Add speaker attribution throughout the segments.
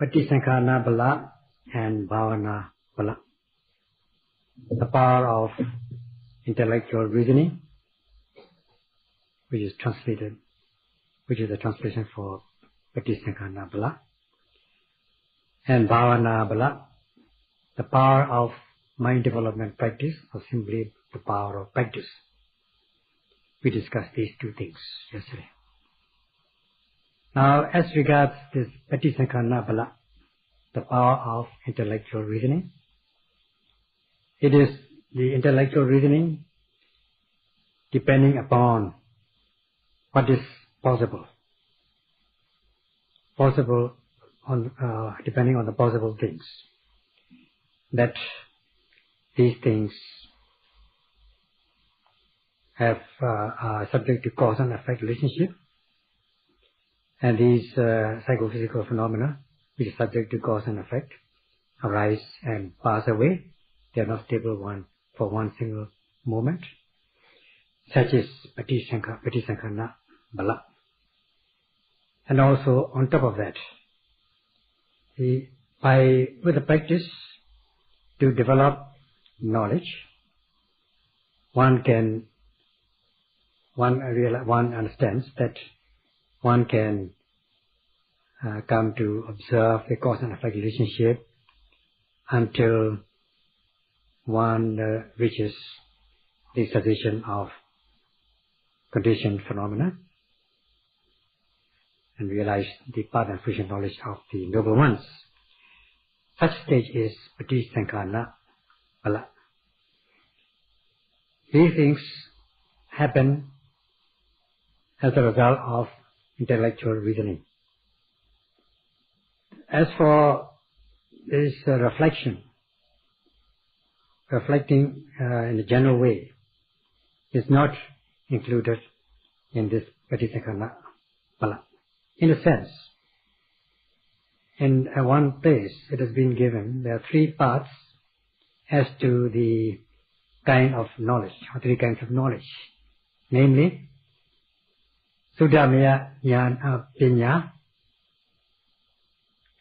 Speaker 1: Patisankhana Bala and Bhavana Bala. The power of intellectual reasoning, which is the translation for Patisankhana Bala, and Bhavana Bala, the power of mind development practice, or simply the power of practice. We discussed these two things yesterday. Now, as regards this Patisankhana Bala, the power of intellectual reasoning, it is the intellectual reasoning depending upon what is possible on depending on the possible things, that these things are subject to cause and effect relationship, and these psychophysical phenomena, which are subject to cause and effect, arise and pass away. They are not stable for one single moment. Such is Patisankhana Bala. And also on top of that, with the practice to develop knowledge, one understands that one can come to observe the cause and effect relationship until one reaches the cessation of conditioned phenomena and realize the path and fruition knowledge of the noble ones. Such stage is Patisankhana Bala. These things happen as a result of intellectual reasoning. As for this reflecting in a general way, is not included in this Patisankhana Bala. In a sense, in one place it has been given, there are three parts as to the kind of knowledge, or three kinds of knowledge, namely Suddhamaya Jnana Pinya,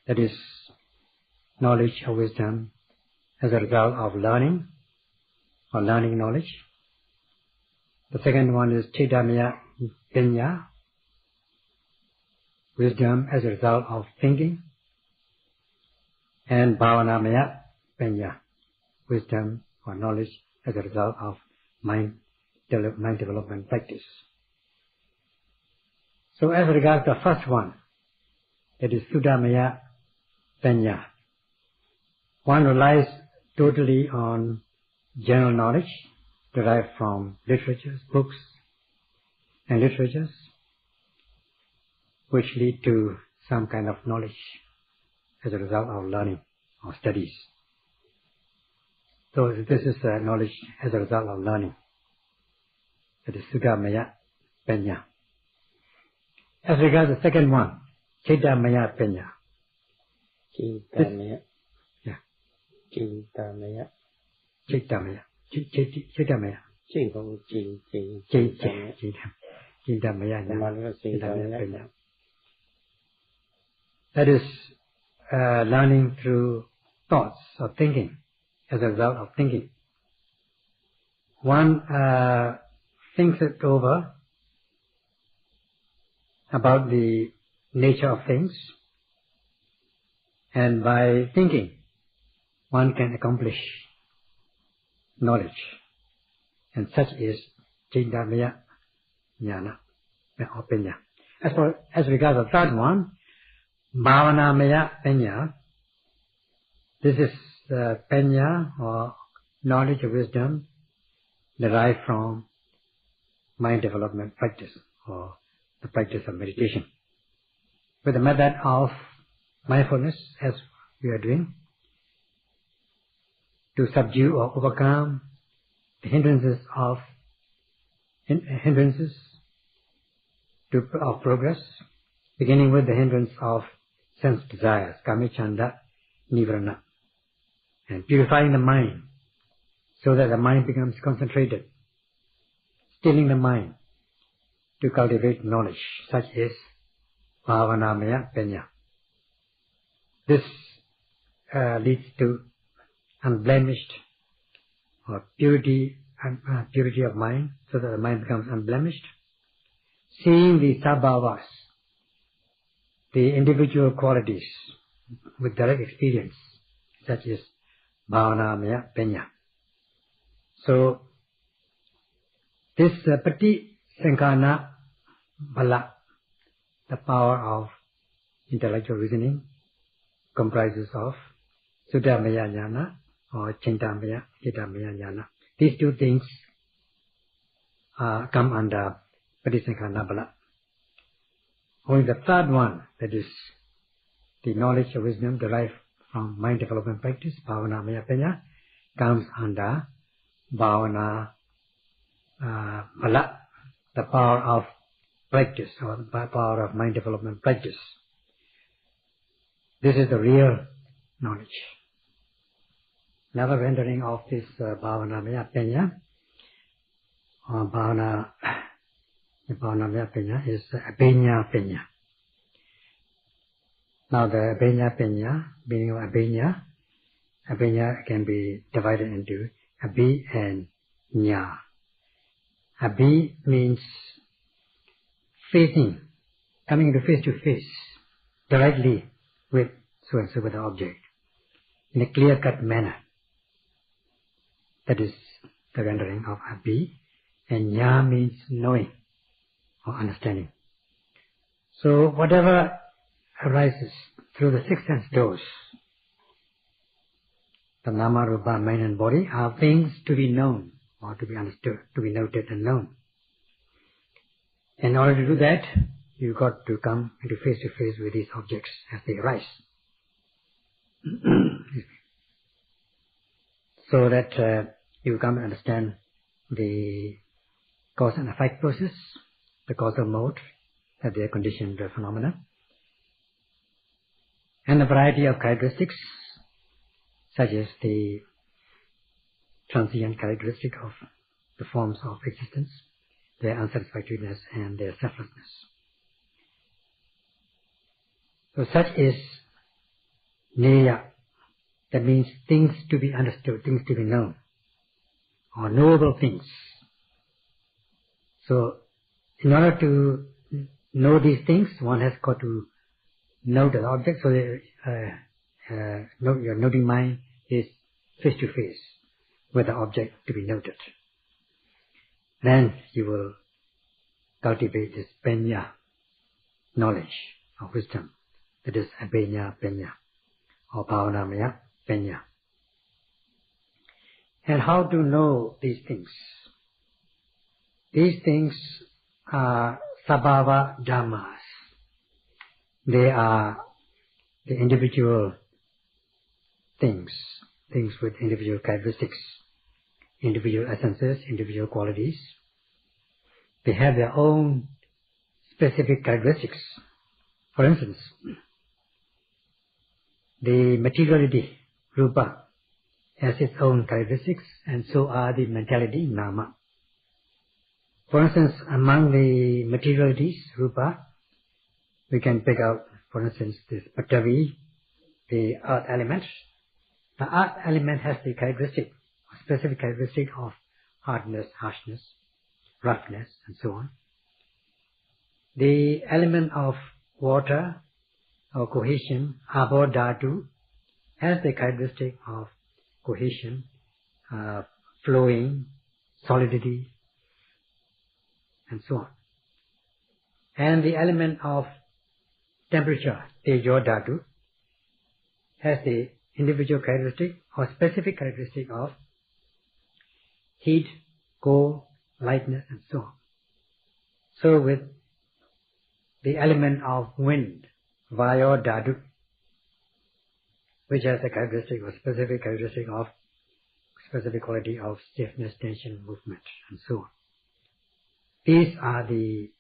Speaker 1: that is knowledge or wisdom as a result of learning or learning knowledge. The second one is Chedamaya Pinya, wisdom as a result of thinking, and Bhavanamaya Pinya, wisdom or knowledge as a result of mind development practice. So as regards the first one, that is Suddhamaya Pinya, one relies totally on general knowledge derived from literatures, books and literatures, which lead to some kind of knowledge as a result of learning or studies. So this is knowledge as a result of learning. That is Suddhamaya Pinya. As regards the second one, Chedamaya Pinya. Chedamaya. That is learning through thoughts or thinking, as a result of thinking. One thinks it over about the nature of things, and by thinking one can accomplish knowledge, and such is Chedamaya Jnana or Pinya. As regards the third one, Bhavanamaya Pinya, this is Pinya or knowledge or wisdom derived from mind development practice or the practice of meditation. With the method of mindfulness, as we are doing, to subdue or overcome the hindrances of progress, beginning with the hindrance of sense desires, kamicchanda, nivarana, and purifying the mind so that the mind becomes concentrated, stilling the mind to cultivate knowledge. Such is Bhavanamaya Pinya. This leads to unblemished or purity of mind, so that the mind becomes unblemished. Seeing the sabhavas, the individual qualities with direct experience, such as bhavana-maya panya. So, this pati-sankana bala, the power of intellectual reasoning, comprises of Suddhamaya jnana or Chintamaya, Chitamaya jnana. These two things come under Patisankana bala. Only the third one, that is the knowledge of wisdom derived from mind development practice, bhavana-maya panya, comes under bhavana bala, the power of practice or the power of mind development practice. This is the real knowledge. Another rendering of this bhavana-maya panya, or bhavana-maya panya, is abhenya panya. Now the abhenya panya, meaning of abhenya can be divided into abhi and nya. Abhi means facing, coming into face to face, directly with so and so with the object, in a clear-cut manner. That is the rendering of abhi. And nya means knowing or understanding. So whatever arises through the six sense doors, the nama, rupa, mind and body, are things to be known or to be understood, to be noted and known. In order to do that, you've got to come into face to face with these objects as they arise. So that you come to understand the cause and effect process, the causal mode, that they are conditioned phenomena, and a variety of characteristics, such as the transient characteristic of the forms of existence, their unsatisfactoriness and their selflessness. So such is neya, that means things to be understood, things to be known, or knowable things. So in order to know these things, one has got to note the object, so that your noting mind is face to face with the object to be noted. Then you will cultivate this panya, knowledge or wisdom, that is abhenya panya or bhavana-maya panya. And how to know these things? These things are Sabawa Dharmas. They are the individual things with individual characteristics, individual essences, individual qualities. They have their own specific characteristics. For instance, the materiality, rupa, has its own characteristics, and so are the mentality, nama. For instance, among the materialities, rupa, we can pick out, for instance, this Patavi, the earth element. The earth element has the characteristic, specific characteristic of hardness, harshness, roughness, and so on. The element of water or cohesion, abo dhatu, has the characteristic of cohesion, flowing, solidity, and so on. And the element of temperature, tejo dhatu, has the individual characteristic or specific characteristic of heat, cold, lightness, and so on. So with the element of wind, vayo dhatu, which has a characteristic or specific characteristic of specific quality of stiffness, tension, movement, and so on. These are the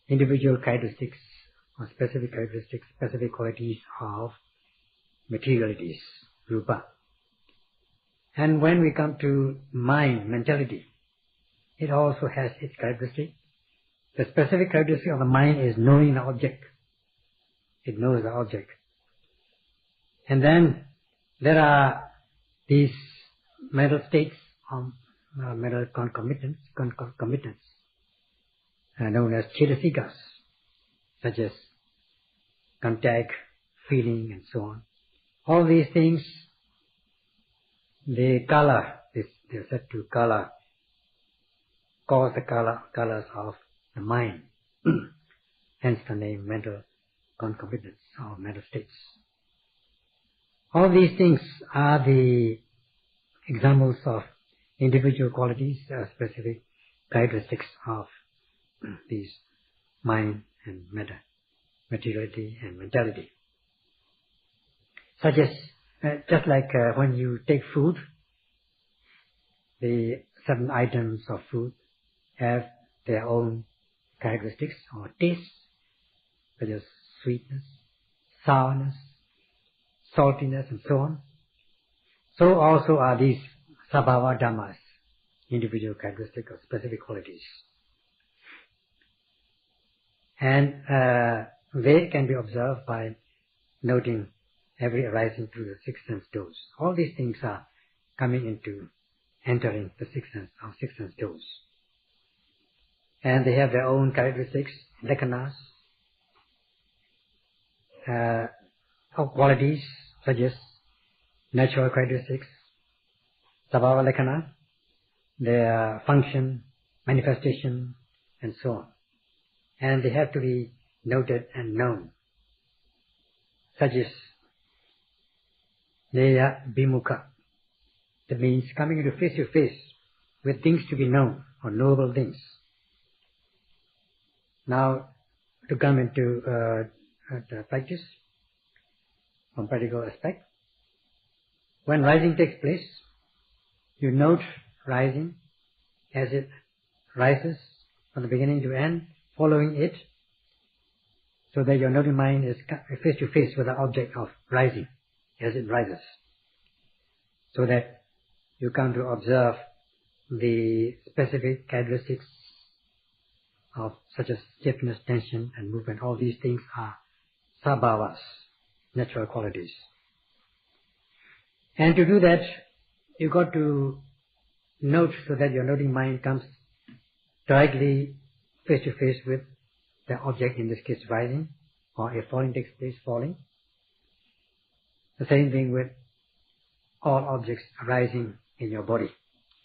Speaker 1: individual characteristics or specific characteristics, specific qualities of materialities, rupa. And when we come to mind, mentality, it also has its characteristic. The specific characteristic of the mind is knowing the object. It knows the object. And then there are these mental states, mental concomitants, known as chetasikas, such as contact, feeling, and so on. All these things, they they're said to cause the colors of the mind. Hence the name mental concomitants or mental states. All these things are the examples of individual qualities, specific characteristics of these mind and matter, materiality and mentality. Such as, just like when you take food, the certain items of food have their own characteristics or tastes, such as sweetness, sourness, saltiness, and so on. So also are these Sabawa Dharmas, individual characteristics or specific qualities. And they can be observed by noting every arising through the six sense doors. All these things are entering the six sense doors. And they have their own characteristics, lakanas, of qualities such as natural characteristics, Sabawa lakana, their function, manifestation, and so on. And they have to be noted and known, such as Neya Bimukha. That means coming into face to face with things to be known, or knowable things. Now, to come into the practice, from practical aspect, when rising takes place, you note rising as it rises from the beginning to end, following it, so that your noting mind is face to face with the object of rising as it rises, so that you come to observe the specific characteristics of such as stiffness, tension, and movement. All these things are sabhavas, natural qualities. And to do that, you got to note so that your noting mind comes directly face to face with the object, in this case rising, or if falling takes place, falling. The same thing with all objects arising in your body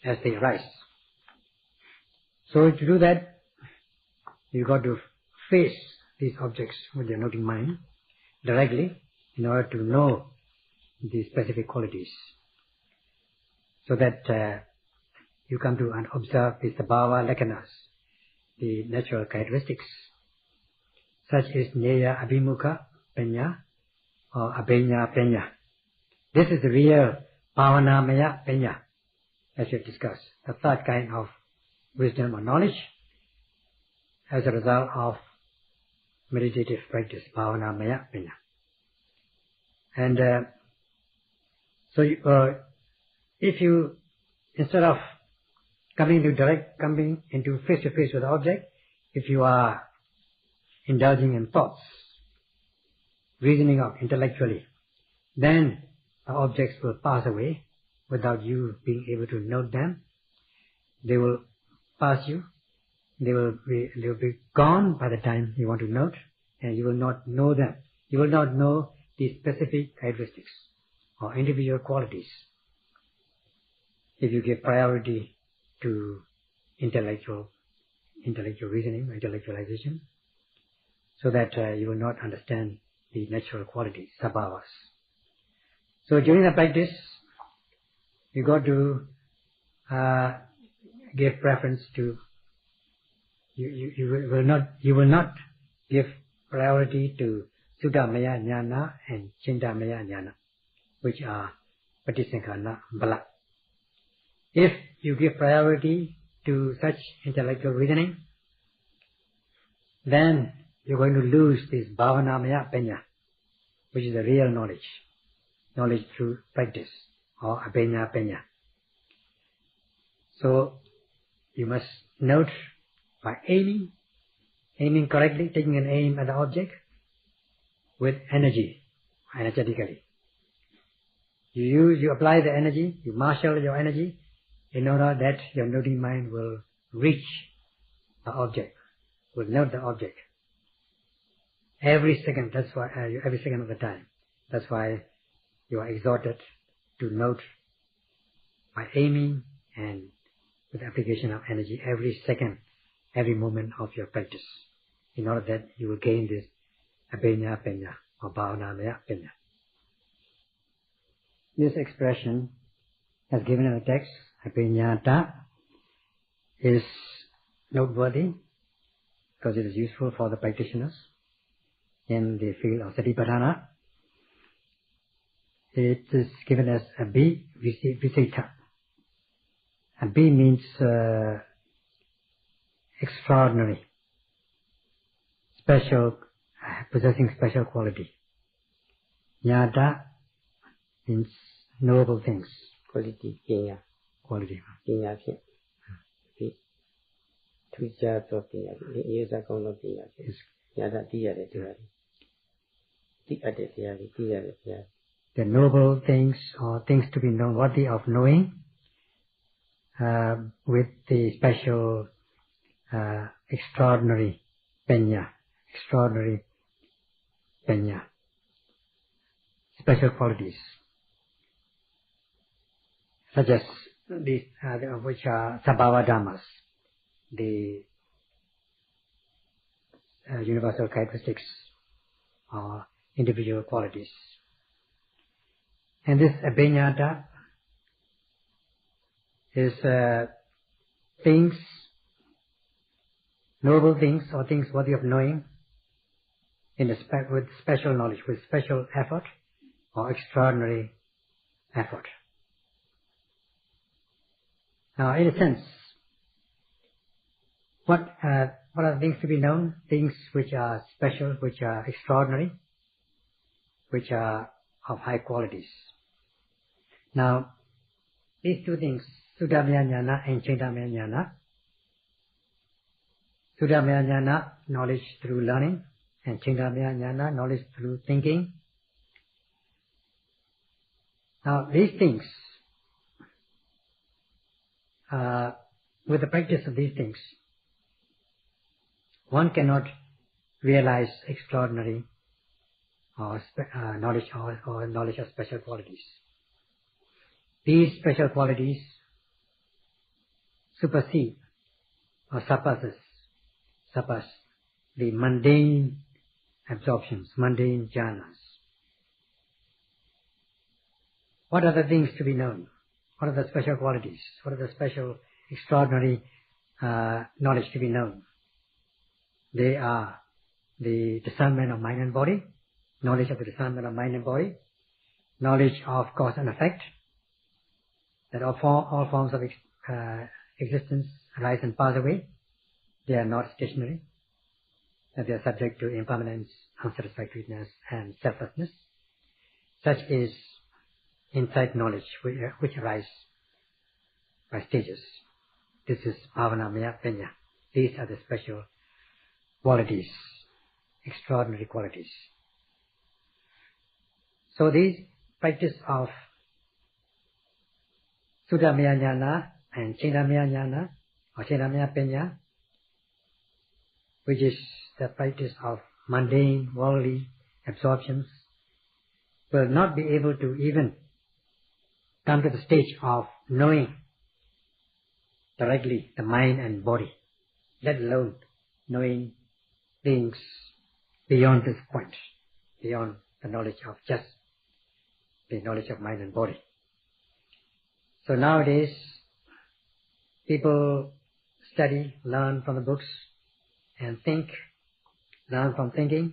Speaker 1: as they arise. So to do that, you got to face these objects with your noting mind directly in order to know the specific qualities, so that you come to and observe the Sabawa lakanas, the natural characteristics, such as Neya Abhimukha Panya or Abhenya Panya. This is the real Bhavanamaya Panya, as we have discussed, the third kind of wisdom or knowledge as a result of meditative practice, Bhavanamaya Panya. And so if you, instead of coming into face to face with the object, if you are indulging in thoughts, reasoning out intellectually, then the objects will pass away without you being able to note them. They will pass you. They will be gone by the time you want to note, and you will not know them. You will not know the specific characteristics or individual qualities if you give priority to intellectual reasoning, intellectualization, so that you will not understand the natural qualities, sabhavas. So during the practice, you got to give preference to, you will not give priority to Sudhamaya Jnana and Chintamaya Jnana, which are Patisankhana Bala. If you give priority to such intellectual reasoning, then you're going to lose this Bhavanamaya Panya, which is the real knowledge through practice, or Abhenya Panya. So you must note by aiming correctly, taking an aim at the object with energetically, You apply the energy, you marshal your energy in order that your noting mind will reach the object, will note the object. Every second, that's why, every second of the time. That's why you are exhorted to note by aiming and with application of energy every second, every moment of your practice, in order that you will gain this abhenya penya or bhavanamaya penya. This expression, as given in the text, abhenyata, is noteworthy because it is useful for the practitioners in the field of satipatthana. It is given as abhi visita. Abhi means extraordinary, special, possessing special quality. Nyata means noble things.
Speaker 2: Quality, kenya.
Speaker 1: Quality.
Speaker 2: Kenya phit. Tuja to kenya. Yesa kong lo kenya. Nyata tiya de tiya. Tiya de tiya de tiya de tiya.
Speaker 1: The noble things or things to be known, worthy of knowing, with the special, extraordinary penya, special qualities, such as these, which are Sabawa Dharmas, the universal characteristics or individual qualities. And this abhenyata is things, noble things or things worthy of knowing with special knowledge, with special effort or extraordinary effort. Now, in a sense, what are the things to be known? Things which are special, which are extraordinary, which are of high qualities. Now, these two things, Suddhamaya Jnana and Chedamaya Jnana. Suddhamaya Jnana, knowledge through learning, and Chedamaya Jnana, knowledge through thinking. Now, these things, with the practice of these things, one cannot realize extraordinary or knowledge or knowledge of special qualities. These special qualities supersede or surpass the mundane absorptions, mundane jhanas. What are the things to be known? What are the special qualities? What are the special, extraordinary knowledge to be known? They are the discernment of mind and body, knowledge of the discernment of mind and body, knowledge of cause and effect, that all forms of existence arise and pass away. They are not stationary, that they are subject to impermanence, unsatisfactoriness, and selflessness. Such is insight knowledge which arise by stages. This is bhavanamaya penya. These are the special qualities, extraordinary qualities. So these practice of Suddhamaya Jnana and Chedamaya Jnana or Chedamaya Penya, which is the practice of mundane, worldly absorptions, will not be able to even come to the stage of knowing directly the mind and body, let alone knowing things beyond this point, beyond the knowledge of just the knowledge of mind and body. So nowadays, people study, learn from the books, and think, learn from thinking.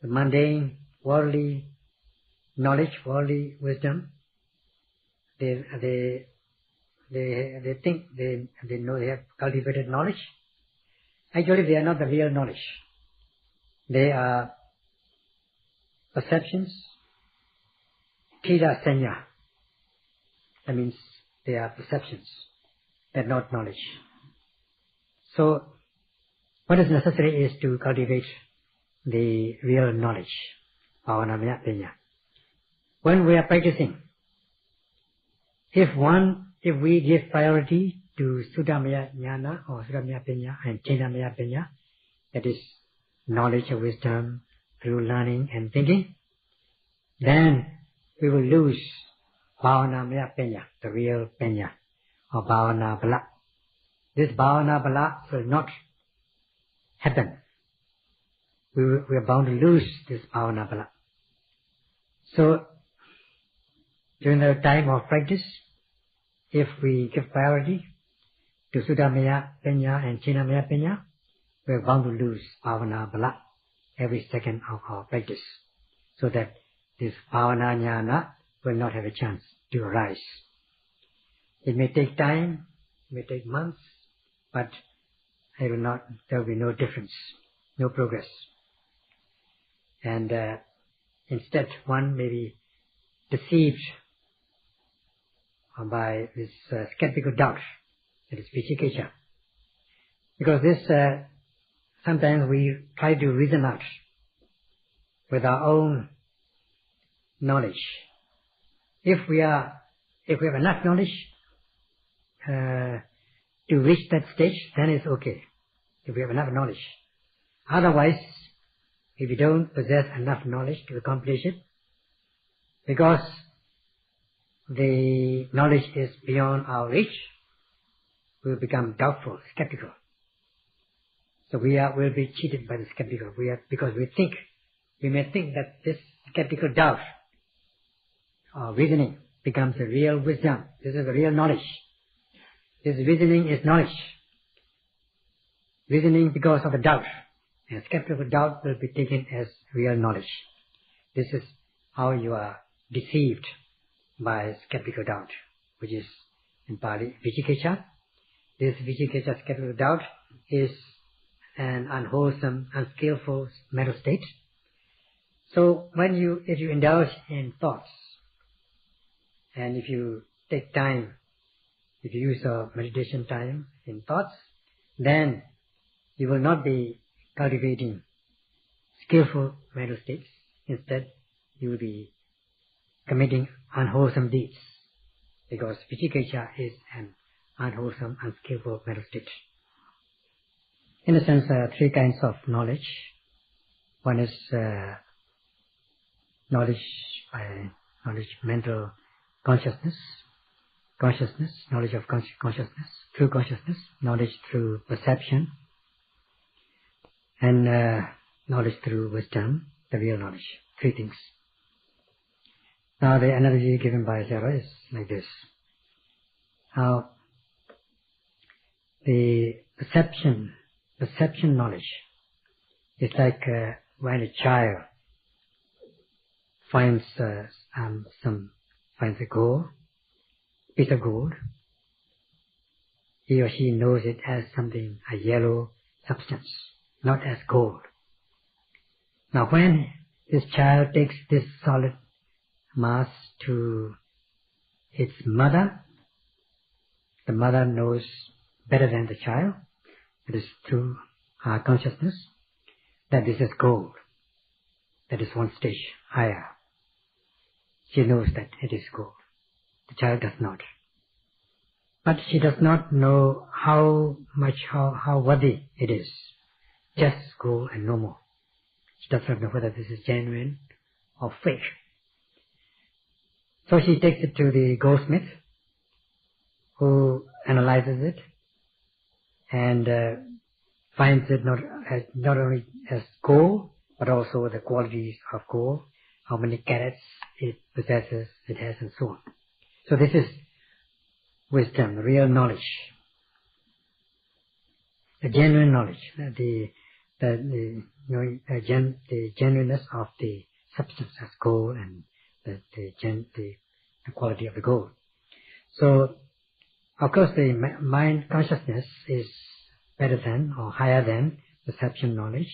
Speaker 1: The mundane, worldly knowledge, worldly wisdom, they think they know they have cultivated knowledge. Actually, they are not the real knowledge. They are perceptions, tira sanya. That means they are perceptions, they are not knowledge. So, what is necessary is to cultivate the real knowledge, bhavanamaya penya. when we are practicing, if we give priority to Suddhamaya Jnana or Suddhamaya Panya and Chintamaya Panya, that is knowledge or wisdom through learning and thinking, then we will lose Bhavanamaya Panya, the real Panya, or Bhavana Bala. This Bhavana Bala will not happen. We are bound to lose this Bhavana Bala. So, during the time of practice, if we give priority to Suddhamaya Panya and Chintamaya Panya, we are bound to lose Bhavana Bala every second of our practice, so that this Bhavana Jnana will not have a chance to arise. It may take time, it may take months, but there will be no difference, no progress. And instead one may be deceived by this skeptical doubt, that is vicikiccha. Because this, sometimes we try to reason out with our own knowledge. If we have enough knowledge to reach that stage, then it's okay. If we have enough knowledge. Otherwise, if we don't possess enough knowledge to accomplish it, because the knowledge is beyond our reach, we will become doubtful, skeptical. So we'll be cheated by the skeptical. Because we may think that this skeptical doubt or reasoning becomes a real wisdom. This is a real knowledge. This reasoning is knowledge. Reasoning because of the doubt. And skeptical doubt will be taken as real knowledge. This is how you are deceived by skeptical doubt, which is in Pali vicikiccha. This vicikiccha, skeptical doubt, is an unwholesome, unskillful mental state. So if you indulge in thoughts, and if you take time, if you use your meditation time in thoughts, then you will not be cultivating skillful mental states. Instead, you will be committing unwholesome deeds, because vicikiccha is an unwholesome, unskillful mental state. In a sense, three kinds of knowledge. One is knowledge mental consciousness, knowledge of consciousness, through consciousness, knowledge through perception, and knowledge through wisdom, the real knowledge. Three things. Now the analogy given by Sayadaw is like this. Now the perception knowledge is like when a child finds a gold, piece of gold. He or she knows it as something, a yellow substance, not as gold. Now when this child takes this solid mass to its mother, the mother knows better than the child, it is through her consciousness, that this is gold. That is one stage higher. She knows that it is gold. The child does not. But she does not know how worthy it is. Just gold and no more. She does not know whether this is genuine or fake. So she takes it to the goldsmith, who analyzes it and finds it not only as gold, but also the qualities of gold, how many carats it possesses, it has, and so on. So this is wisdom, real knowledge, the genuine knowledge, the genuineness of the substance as gold and the quality of the gold. So, of course, the mind consciousness is better than or higher than perception knowledge.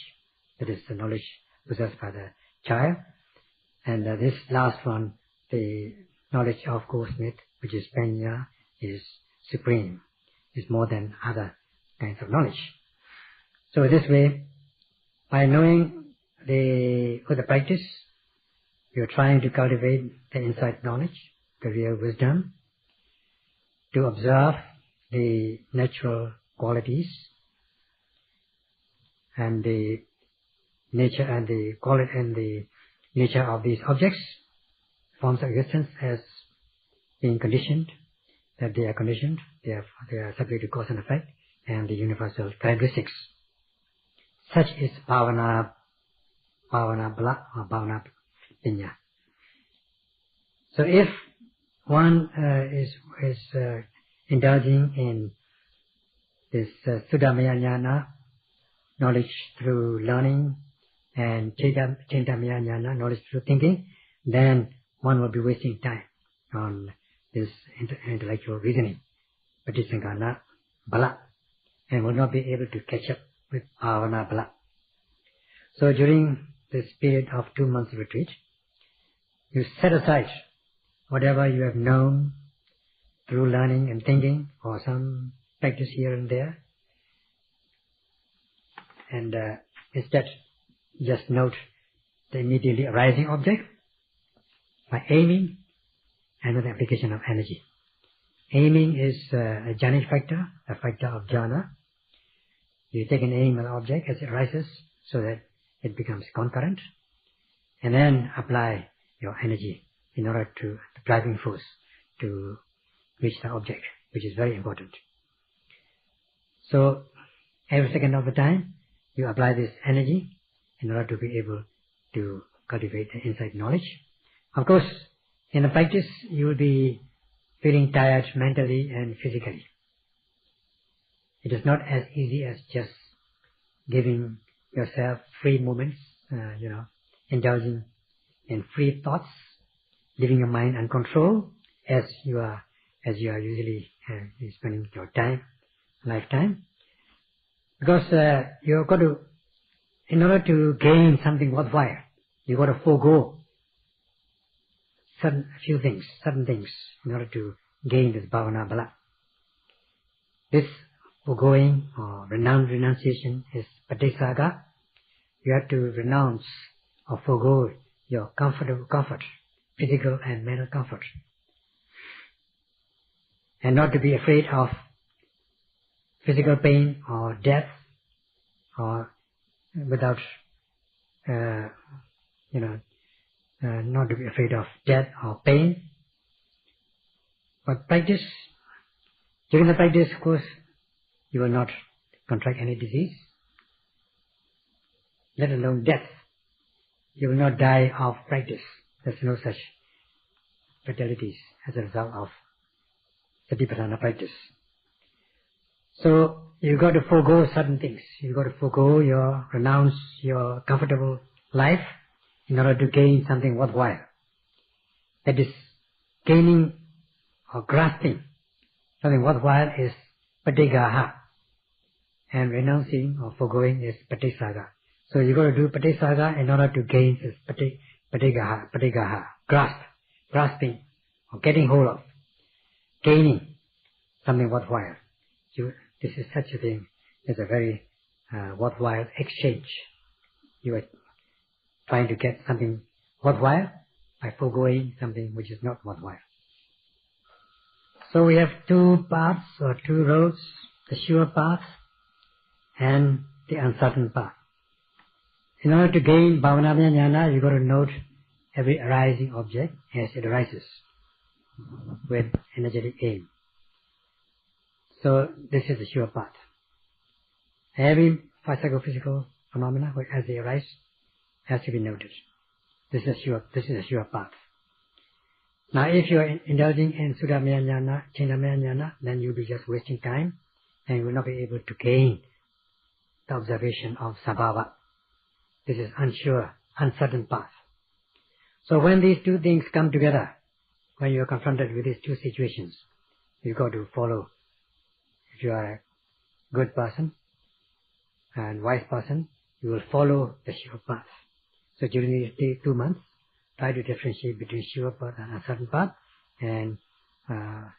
Speaker 1: That is the knowledge possessed by the child. And this last one, the knowledge of goldsmith, which is panya, is supreme, is more than other kinds of knowledge. So this way, by knowing with the practice, you're trying to cultivate the insight knowledge, the real wisdom, to observe the natural qualities and the nature and the quality and the nature of these objects, forms of existence, as being conditioned, that they are conditioned, they are subject to cause and effect, and the universal characteristics. Such is bhavana bala or bhavana pinya. So if one is indulging in this Sudhamaya Jnana, knowledge through learning, and Chintamaya Jnana, knowledge through thinking, then one will be wasting time on this intellectual reasoning, Paticcasamuppada bala, and will not be able to catch up with bhavana bala. So during this period of 2 months retreat, you set aside whatever you have known through learning and thinking, or some practice here and there, and instead just note the immediately arising object by aiming and with the application of energy. Aiming is a jhanic factor, a factor of jhana. You take an aim at an object as it arises so that it becomes concurrent, and then apply your energy in order to the driving force to reach the object, which is very important. So every second of the time you apply this energy in order to be able to cultivate the insight knowledge. Of course, in the practice you will be feeling tired mentally and physically. It is not as easy as just giving yourself free moments, indulging in free thoughts, leaving your mind uncontrolled as you are usually spending your lifetime. Because you've got to, in order to gain something worthwhile, you've got to forego certain things in order to gain this bhavana bala. This foregoing or renunciation is paticcasamuppada. You have to renounce or forego your comfort, physical and mental comfort, and not to be afraid of physical pain or death, or without, not to be afraid of death or pain. But during the practice, of course, you will not contract any disease, let alone death. You will not die of practice. There's no such fatalities as a result of Satipatthana practice. So you've got to forego certain things. You've got to renounce your comfortable life in order to gain something worthwhile. That is, gaining or grasping something worthwhile is paticcaha, and renouncing or foregoing is paticcasamuppada. So you've got to do paticcasamuppada in order to gain this paticcaha, grasping or getting hold of, gaining something worthwhile. This is such a thing. It's a very worthwhile exchange. You are trying to get something worthwhile by foregoing something which is not worthwhile. So we have 2 paths or 2 roads, the sure path and the uncertain path. In order to gain bhavana jnana, you've got to note every arising object as it arises with energetic aim. So this is the sure path. Every psychophysical phenomena as they arise has to be noted. This is a sure path. Now if you are indulging in Sudhamaya Jnana, Chintamaya Jnana, then you'll be just wasting time and you will not be able to gain the observation of Sabawa. This is unsure, uncertain path. So when these 2 things come together, when you are confronted with these 2 situations, you've got to follow. If you are a good person and wise person, you will follow the sure path. So during these 2 months, try to differentiate between sure path and uncertain path, and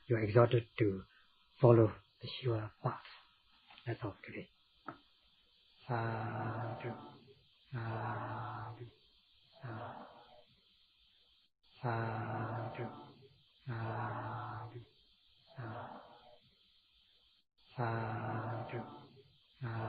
Speaker 1: you are exhorted to follow the sure path. That's all today. Sadhu, sadhu, sadhu, sadhu, sadhu.